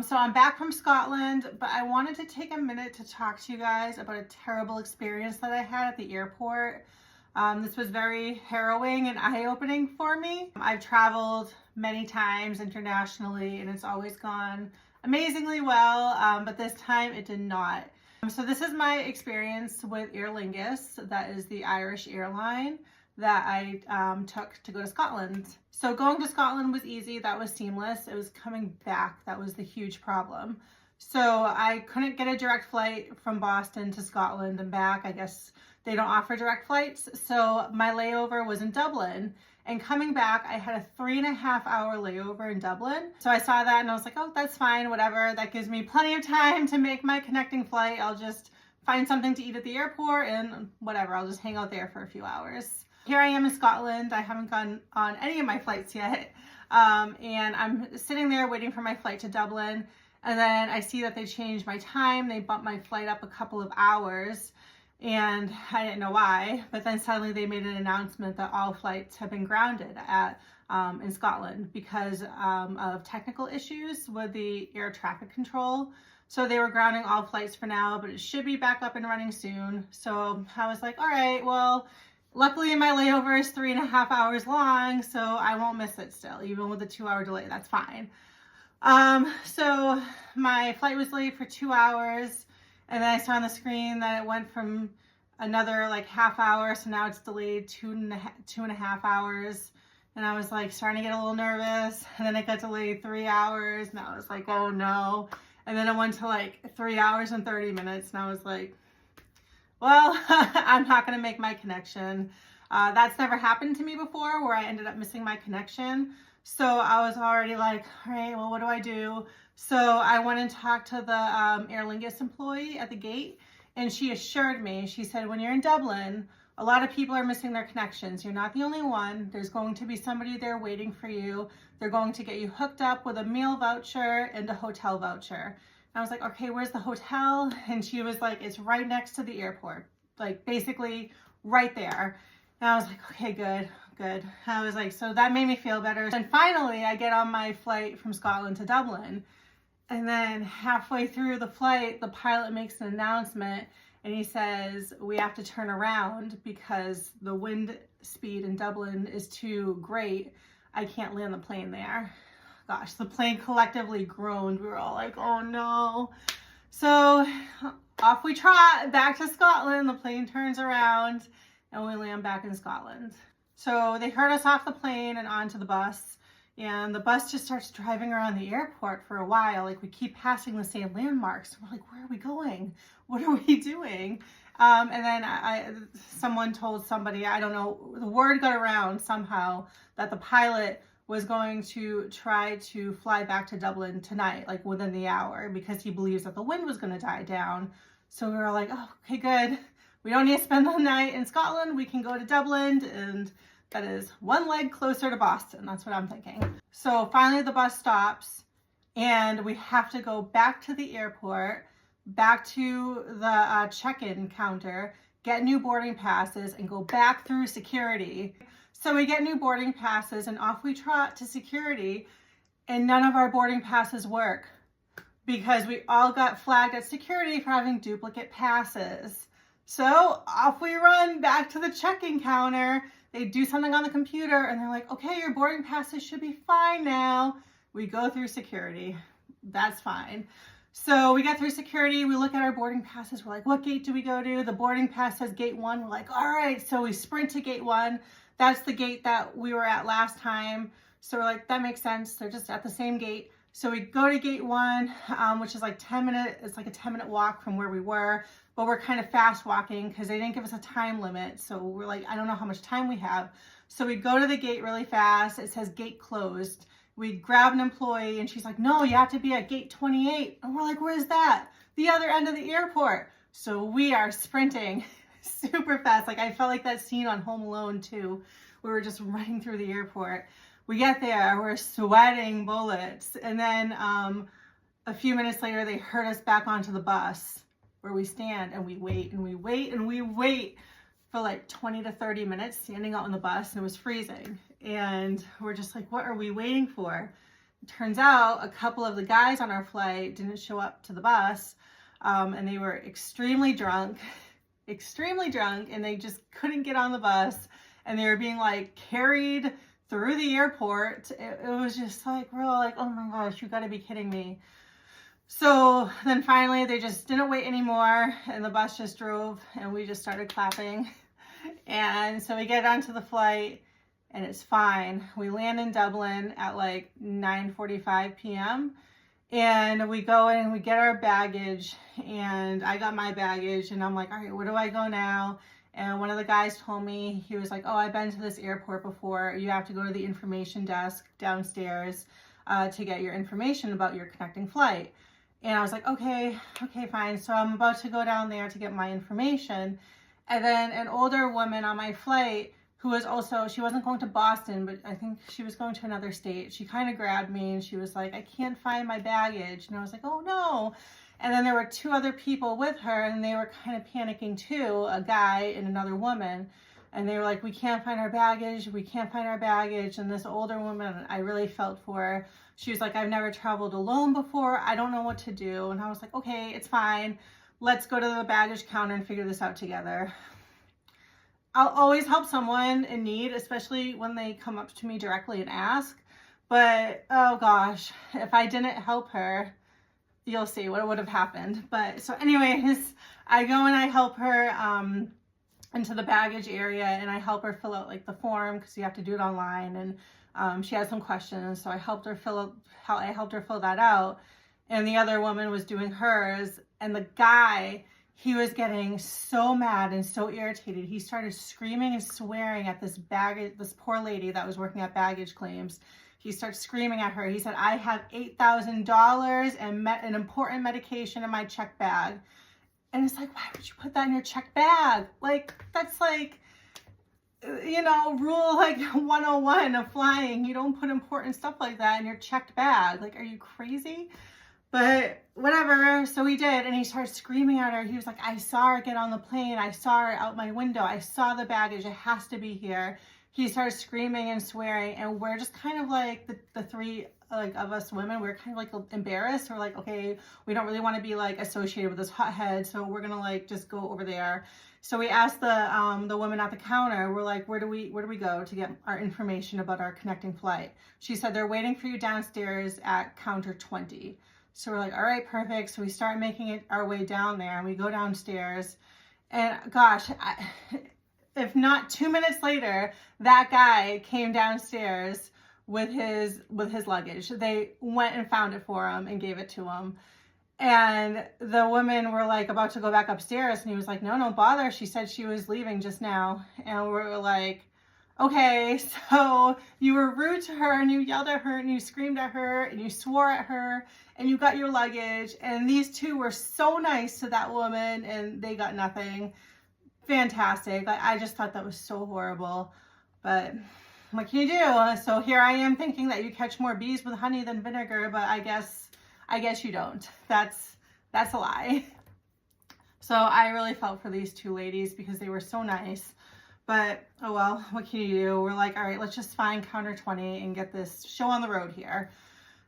So I'm back from Scotland, but I wanted to take a minute to talk to you guys about a terrible experience that I had at the airport. This was very harrowing and eye-opening for me. I've traveled many times internationally and it's always gone amazingly well, but this time it did not. So this is my experience with Aer Lingus, that is the Irish airline that I took to go to Scotland. So going to Scotland was easy, that was seamless. It was coming back, that was the huge problem. So I couldn't get a direct flight from Boston to Scotland and back. I guess they don't offer direct flights. So my layover was in Dublin, and coming back, I had a 3.5-hour layover in Dublin. So I saw that and I was like, oh, that's fine, whatever. That gives me plenty of time to make my connecting flight. I'll just find something to eat at the airport and whatever, I'll just hang out there for a few hours. Here I am in Scotland. I haven't gone on any of my flights yet. And I'm sitting there waiting for my flight to Dublin. And then I see that they changed my time. They bumped my flight up a couple of hours. And I didn't know why. But then suddenly they made an announcement that all flights have been grounded in Scotland because of technical issues with the air traffic control. So they were grounding all flights for now, but it should be back up and running soon. So I was like, all right, well, luckily my layover is 3.5 hours long, so I won't miss it still, even with a 2-hour delay, that's fine. So my flight was late for 2 hours, and then I saw on the screen that it went from another like half hour, so now it's delayed 2.5 hours. And I was like starting to get a little nervous, and then it got delayed 3 hours, and I was like, oh no. And then it went to like 3 hours and 30 minutes, and I was like, well, I'm not going to make my connection. That's never happened to me before where I ended up missing my connection. So I was already like, all right, well, what do I do? So I went and talked to the Aer Lingus employee at the gate, and she assured me, she said, when you're in Dublin, a lot of people are missing their connections. You're not the only one. There's going to be somebody there waiting for you. They're going to get you hooked up with a meal voucher and a hotel voucher. I was like, okay, where's the hotel? And she was like, it's right next to the airport, like basically right there. And I was like, okay, good. I was like, so that made me feel better. And finally, I get on my flight from Scotland to Dublin. And then halfway through the flight, the pilot makes an announcement and he says, we have to turn around because the wind speed in Dublin is too great. I can't land the plane there. Gosh, the plane collectively groaned. We were all like, oh no. So off we trot back to Scotland. The plane turns around and we land back in Scotland. So they herd us off the plane and onto the bus. And the bus just starts driving around the airport for a while. Like we keep passing the same landmarks. We're like, where are we going? What are we doing? And then someone told somebody, I don't know, the word got around somehow that the pilot was going to try to fly back to Dublin tonight, like within the hour, because he believes that the wind was going to die down. So we were like, oh, okay, good. We don't need to spend the night in Scotland. We can go to Dublin, and that is one leg closer to Boston. That's what I'm thinking. So finally the bus stops and we have to go back to the airport, back to the check-in counter, get new boarding passes and go back through security. So we get new boarding passes and off we trot to security, and none of our boarding passes work because we all got flagged at security for having duplicate passes. So off we run back to the check-in counter. They do something on the computer and they're like, okay, your boarding passes should be fine now. We go through security. That's fine. So we get through security, we look at our boarding passes, we're like, what gate do we go to? The boarding pass says gate 1. We're like, all right, so we sprint to gate 1. That's the gate that we were at last time. So we're like, that makes sense. They're just at the same gate. So we go to gate 1, which is like 10 minutes. It's like a 10-minute walk from where we were, but we're kind of fast walking because they didn't give us a time limit. So we're like, I don't know how much time we have. So we go to the gate really fast. It says gate closed. We grab an employee and she's like, no, you have to be at gate 28. And we're like, where's that? The other end of the airport. So we are sprinting super fast. Like I felt like that scene on Home Alone too. We were just running through the airport. We get there, we're sweating bullets. And then a few minutes later, they herd us back onto the bus where we stand and we wait and we wait and we wait for like 20 to 30 minutes standing out on the bus, and it was freezing. And we're just like, what are we waiting for? turns out a couple of the guys on our flight didn't show up to the bus, and they were extremely drunk, and they just couldn't get on the bus, and they were being like carried through the airport. It was just like, we're all like, oh my gosh, you gotta be kidding me. So then finally they just didn't wait anymore, and the bus just drove, and we just started clapping. And so we get onto the flight, and it's fine. We land in Dublin at like 9:45 p.m. and we go in and we get our baggage, and I got my baggage, and I'm like, all right, where do I go now? And one of the guys told me, he was like, oh, I've been to this airport before. You have to go to the information desk downstairs to get your information about your connecting flight. And I was like, okay, fine. So I'm about to go down there to get my information. And then an older woman on my flight, who was also, she wasn't going to Boston, but I think she was going to another state. She kind of grabbed me and she was like, I can't find my baggage. And I was like, oh no. And then there were two other people with her, and they were kind of panicking too, a guy and another woman. And they were like, we can't find our baggage. We can't find our baggage. And this older woman, I really felt for her. She was like, I've never traveled alone before. I don't know what to do. And I was like, okay, it's fine. Let's go to the baggage counter and figure this out together. I'll always help someone in need, especially when they come up to me directly and ask. But, oh gosh, if I didn't help her, you'll see what would have happened. But so anyways, I go and I help her into the baggage area, and I help her fill out like the form, because you have to do it online. And she had some questions, so I helped her fill that out. And the other woman was doing hers, and the guy, he was getting so mad and so irritated. He started screaming and swearing at this poor lady that was working at baggage claims. He starts screaming at her. He said, I have $8,000 and an important medication in my check bag. And it's like, why would you put that in your check bag? Like, that's like, you know, rule like 101 of flying. You don't put important stuff like that in your checked bag. Like, are you crazy? But whatever. So he did, and he started screaming at her. He was like, I saw her get on the plane. I saw her out my window. I saw the baggage. It has to be here. He started screaming and swearing, and we're just kind of like the three like of us women, we're kind of like embarrassed. We're like, okay, we don't really want to be like associated with this hothead, so we're gonna like just go over there. So we asked the woman at the counter, we're like, where do we go to get our information about our connecting flight? She said, they're waiting for you downstairs at counter 20. So we're like, all right, perfect. So we start making it our way down there, and we go downstairs, and gosh, if not 2 minutes later, that guy came downstairs with his luggage. They went and found it for him and gave it to him. And the women were like about to go back upstairs, and he was like, no, don't bother. She said she was leaving just now. And we're like, okay, so you were rude to her, and you yelled at her, and you screamed at her, and you swore at her, and you got your luggage. And these two were so nice to that woman, and they got nothing. Fantastic. I just thought that was so horrible, but what can you do? So here I am thinking that you catch more bees with honey than vinegar, but I guess you don't. That's a lie. So I really felt for these two ladies because they were so nice, but oh well, what can you do? We're like, all right, let's just find counter 20 and get this show on the road here.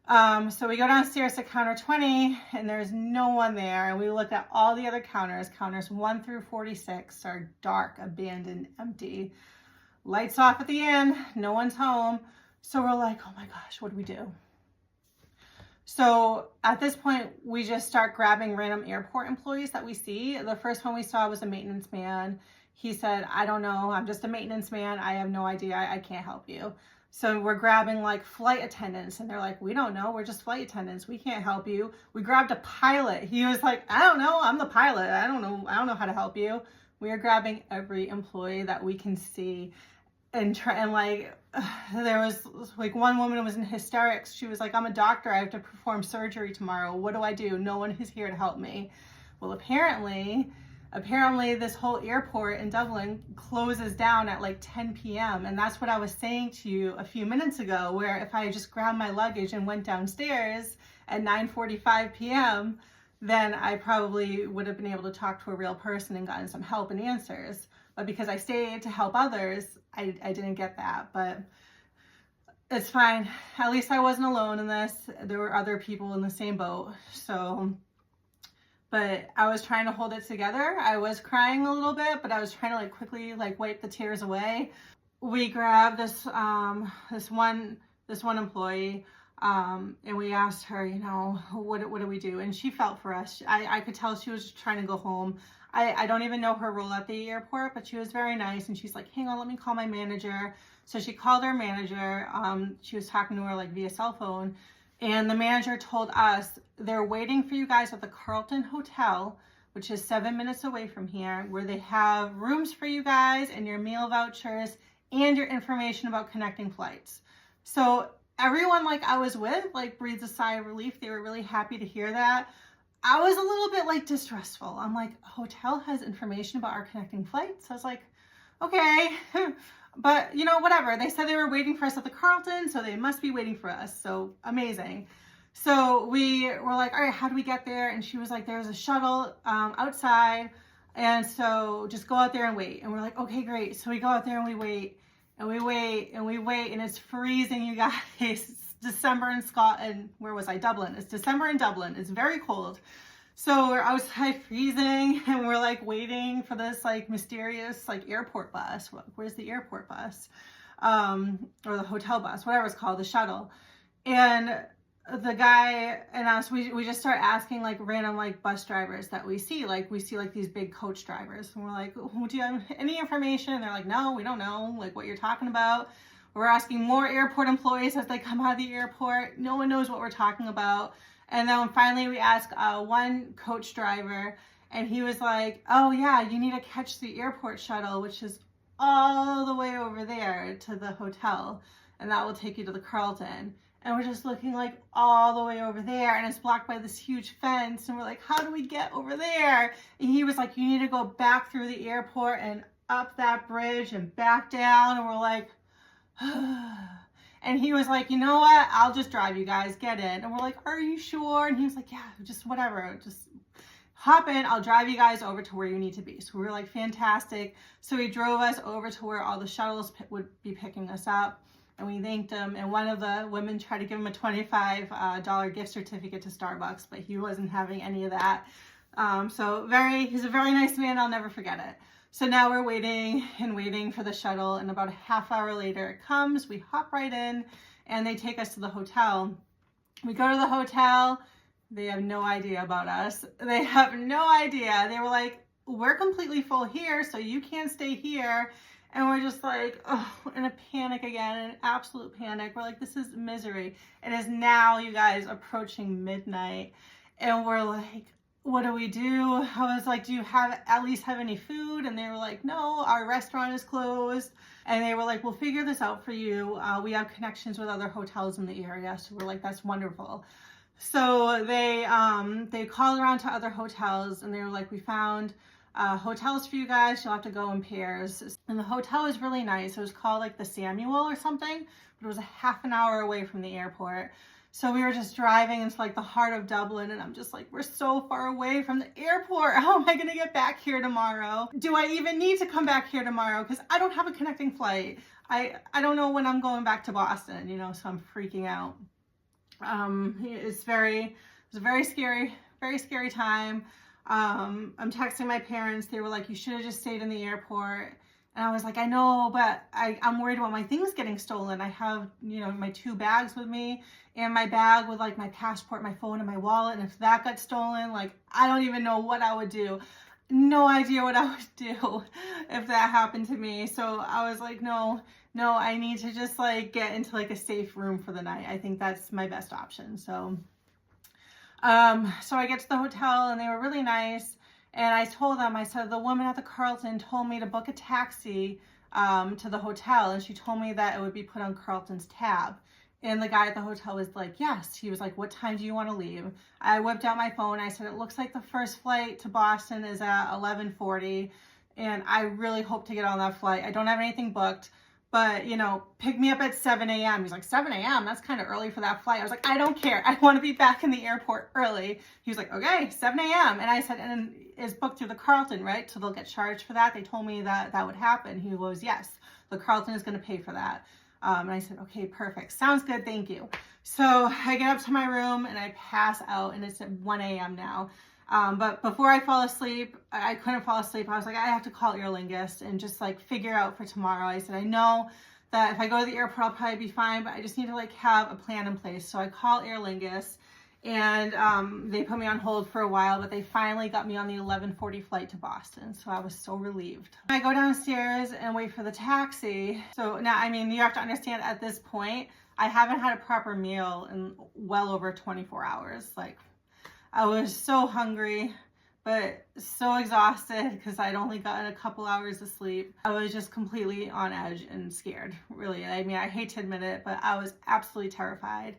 So we go downstairs to counter 20, and there's no one there. And we look at all the other counters. Counters 1 through 46 are dark, abandoned, empty. Lights off at the end. No one's home. So we're like, oh my gosh, what do we do? So at this point, we just start grabbing random airport employees that we see. The first one we saw was a maintenance man. He said, I don't know. I'm just a maintenance man. I have no idea. I can't help you. So we're grabbing like flight attendants, and they're like, we don't know. We're just flight attendants. We can't help you. We grabbed a pilot. He was like, I don't know. I'm the pilot. I don't know how to help you. We are grabbing every employee that we can see, and like, there was like one woman was in hysterics. She was like, I'm a doctor. I have to perform surgery tomorrow. What do I do? No one is here to help me. Well, apparently this whole airport in Dublin closes down at like 10 p.m. And that's what I was saying to you a few minutes ago, where if I just grabbed my luggage and went downstairs at 9:45 p.m., then I probably would have been able to talk to a real person and gotten some help and answers. But because I stayed to help others, I didn't get that. But It's fine. At least I wasn't alone in this. There were other people in the same boat. So, but I was trying to hold it together. I was crying a little bit, but I was trying to like quickly like wipe the tears away. We grabbed this this one employee, and we asked her, you know, what do we do? And she felt for us. I could tell she was trying to go home. I don't even know her role at the airport, but she was very nice. And she's like, hang on, let me call my manager. So she called her manager. She was talking to her like via cell phone. And the manager told us they're waiting for you guys at the Carlton Hotel, which is 7 minutes away from here, where they have rooms for you guys and your meal vouchers and your information about connecting flights. So everyone like I was with like breathed a sigh of relief. They were really happy to hear that. I was a little bit like distressful. I'm like, a hotel has information about our connecting flights. I was like, okay, but you know, whatever. They said they were waiting for us at the Carlton, so they must be waiting for us. So amazing. So we were like, all right, how do we get there? And she was like, there's a shuttle outside. And so just go out there and wait. And we're like, okay, great. So we go out there and we wait and we wait and we wait. And it's freezing, you guys. It's December in Scotland. Where was I? Dublin. It's December in Dublin. It's very cold. So we're outside freezing and we're like waiting for this like mysterious like airport bus. Where's the airport bus? Or the hotel bus, whatever it's called, the shuttle. And the guy and us, we just start asking like random like bus drivers that we see like these big coach drivers. And we're like, oh, do you have any information? And they're like, no, we don't know like what you're talking about. We're asking more airport employees as they come out of the airport. No one knows what we're talking about. And then finally we asked one coach driver and he was like, oh yeah, you need to catch the airport shuttle, which is all the way over there to the hotel. And that will take you to the Carlton. And we're just looking like all the way over there and it's blocked by this huge fence. And we're like, how do we get over there? And he was like, you need to go back through the airport and up that bridge and back down. And we're like, and he was like, you know what? I'll just drive you guys, get in. And we're like, are you sure? And he was like, yeah, just whatever. Just hop in. I'll drive you guys over to where you need to be. So we were like, fantastic. So he drove us over to where all the shuttles would be picking us up. And we thanked him. And one of the women tried to give him a $25 gift certificate to Starbucks, but he wasn't having any of that. So he's a very nice man. I'll never forget it. So now we're waiting and waiting for the shuttle. And about a half hour later it comes. We hop right in and they take us to the hotel. We go to the hotel. They have no idea about us. They have no idea. They were like, we're completely full here, so you can't stay here. And we're just like, oh, in a panic again, an absolute panic. We're like, this is misery. It is now, you guys, approaching midnight. And we're like, what do we do? I was like, do you at least have any food? And they were like, no, our restaurant is closed. And they were like, we'll figure this out for you. We have connections with other hotels in the area. So we're like, that's wonderful. So they called around to other hotels and they were like, we found hotels for you guys. You'll have to go in pairs. And the hotel was really nice. It was called like the Samuel or something, but it was a half an hour away from the airport. So we were just driving into like the heart of Dublin and I'm just like, we're so far away from the airport. How am I going to get back here tomorrow? Do I even need to come back here tomorrow? Because I don't have a connecting flight. I don't know when I'm going back to Boston, you know, so I'm freaking out. It was a very scary time. I'm texting my parents. They were like, you should have just stayed in the airport. And I was like, I know, but I'm worried about my things getting stolen. I have, you know, my 2 bags with me and my bag with like my passport, my phone and my wallet. And if that got stolen, like, I don't even know what I would do. No idea what I would do if that happened to me. So I was like, no, I need to just like get into like a safe room for the night. I think that's my best option. So I get to the hotel and they were really nice. And I told them, I said, the woman at the Carlton told me to book a taxi to the hotel. And she told me that it would be put on Carlton's tab. And the guy at the hotel was like, yes. He was like, what time do you want to leave? I whipped out my phone. I said, it looks like the first flight to Boston is at 11:40. And I really hope to get on that flight. I don't have anything booked. But, you know, pick me up at 7 a.m. He's like, 7 a.m.? That's kind of early for that flight. I was like, I don't care. I want to be back in the airport early. He was like, okay, 7 a.m. And I said, and it's booked through the Carlton, right? So they'll get charged for that. They told me that that would happen. He goes, yes, the Carlton is going to pay for that. And I said, okay, perfect. Sounds good. Thank you. So I get up to my room and I pass out, and it's at 1 a.m. now. But before I fall asleep, I couldn't fall asleep. I was like, I have to call Aer Lingus and just like figure out for tomorrow. I said, I know that if I go to the airport, I'll probably be fine, but I just need to like have a plan in place. So I call Aer Lingus, and they put me on hold for a while, but they finally got me on the 11:40 flight to Boston. So I was so relieved. I go downstairs and wait for the taxi. So now, I mean, you have to understand at this point, I haven't had a proper meal in well over 24 hours. Like, I was so hungry, but so exhausted because I'd only gotten a couple hours of sleep. I was just completely on edge and scared, really. I mean, I hate to admit it, but I was absolutely terrified.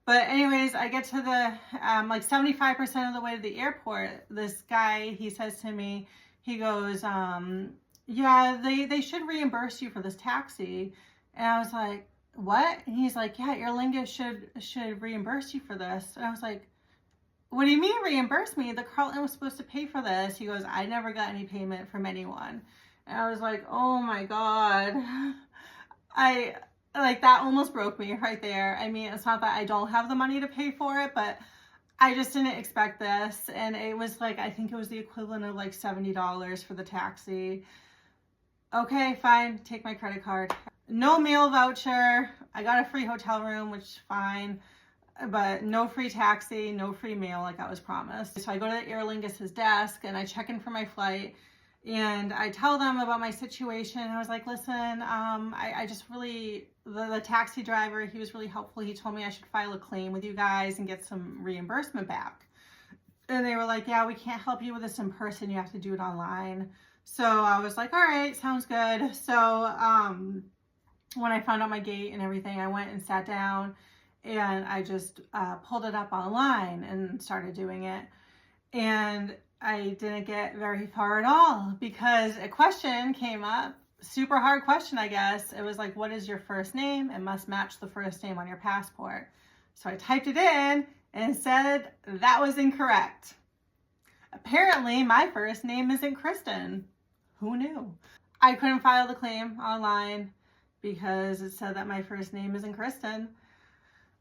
But anyways, I get to the, like 75% of the way to the airport, this guy, he says to me, he goes, yeah, they should reimburse you for this taxi. And I was like, what? And he's like, yeah, Aer Lingus should reimburse you for this. And I was like, what do you mean reimburse me? The Carlton was supposed to pay for this. He goes, I never got any payment from anyone. And I was like, oh my God. Like, that almost broke me right there. I mean, it's not that I don't have the money to pay for it, but I just didn't expect this. And it was like, I think it was the equivalent of like $70 for the taxi. Okay, fine, take my credit card. No meal voucher. I got a free hotel room, which is fine. But no free taxi, no free meal like I was promised. So I go to the Aer Lingus' desk and I check in for my flight, and I tell them about my situation. I was like, listen, I just really, the taxi driver, he was really helpful. He told me I should file a claim with you guys and get some reimbursement back. And they were like, yeah, we can't help you with this in person. You have to do it online. So I was like, all right, sounds good. So when I found out my gate and everything, I went and sat down, and I just pulled it up online and started doing it. And I didn't get very far at all because a question came up, super hard question, I guess. It was like, what is your first name? It must match the first name on your passport. So I typed it in and it said that was incorrect. Apparently, my first name isn't Kristen. Who knew? I couldn't file the claim online because it said that my first name isn't Kristen.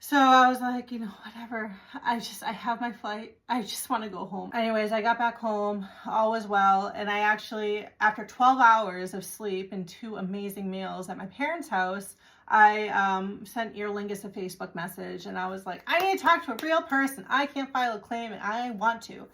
So I was like, you know, whatever. I have my flight. I just want to go home. Anyways, I got back home. All was well. And I actually, after 12 hours of sleep and 2 amazing meals at my parents' house, I sent Aer Lingus a Facebook message. And I was like, I need to talk to a real person. I can't file a claim and I want to.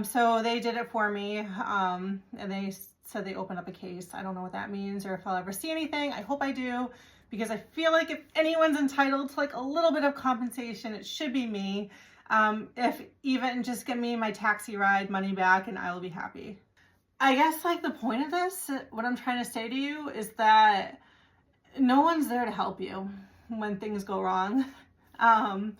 So they did it for me. And they said they opened up a case. I don't know what that means or if I'll ever see anything. I hope I do, because I feel like if anyone's entitled to like a little bit of compensation, it should be me. If even just give me my taxi ride money back and I will be happy. I guess like the point of this, what I'm trying to say to you is that no one's there to help you when things go wrong. I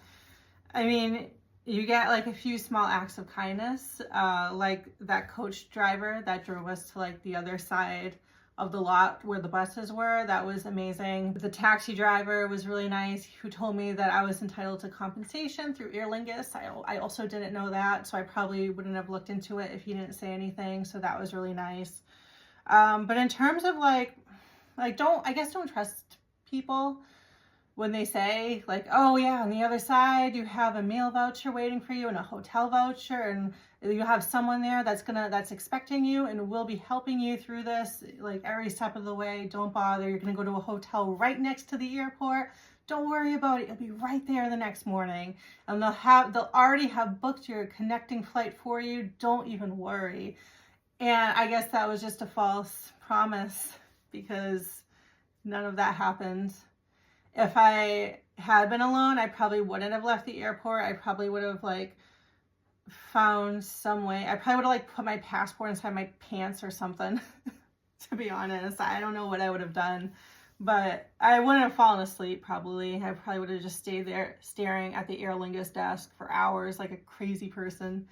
mean, you get like a few small acts of kindness, like that coach driver that drove us to like the other side of the lot where the buses were. That was amazing. The taxi driver was really nice, who told me that I was entitled to compensation through Aer Lingus. I also didn't know that, so I probably wouldn't have looked into it if he didn't say anything, so that was really nice. But in terms of like don't trust people when they say like, oh yeah, on the other side you have a meal voucher waiting for you and a hotel voucher, and you have someone there that's expecting you and will be helping you through this like every step of the way. Don't bother. You're gonna go to a hotel right next to the airport. Don't worry about it. You'll be right there the next morning, and they'll already have booked your connecting flight for you. Don't even worry. And I guess that was just a false promise, because none of that happened. If I had been alone, I probably wouldn't have left the airport. I probably would have like found some way. I probably would have like put my passport inside my pants or something, to be honest. I don't know what I would have done, but I wouldn't have fallen asleep probably. I probably would have just stayed there staring at the Aer Lingus desk for hours like a crazy person.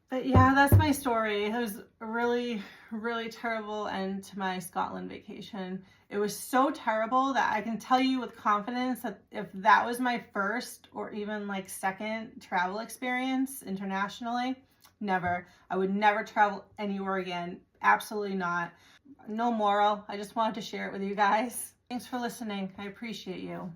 But yeah, that's my story. It was a really, really terrible end to my Scotland vacation. It was so terrible that I can tell you with confidence that if that was my first or even like second travel experience internationally, never. I would never travel anywhere again. Absolutely not. No moral. I just wanted to share it with you guys. Thanks for listening. I appreciate you.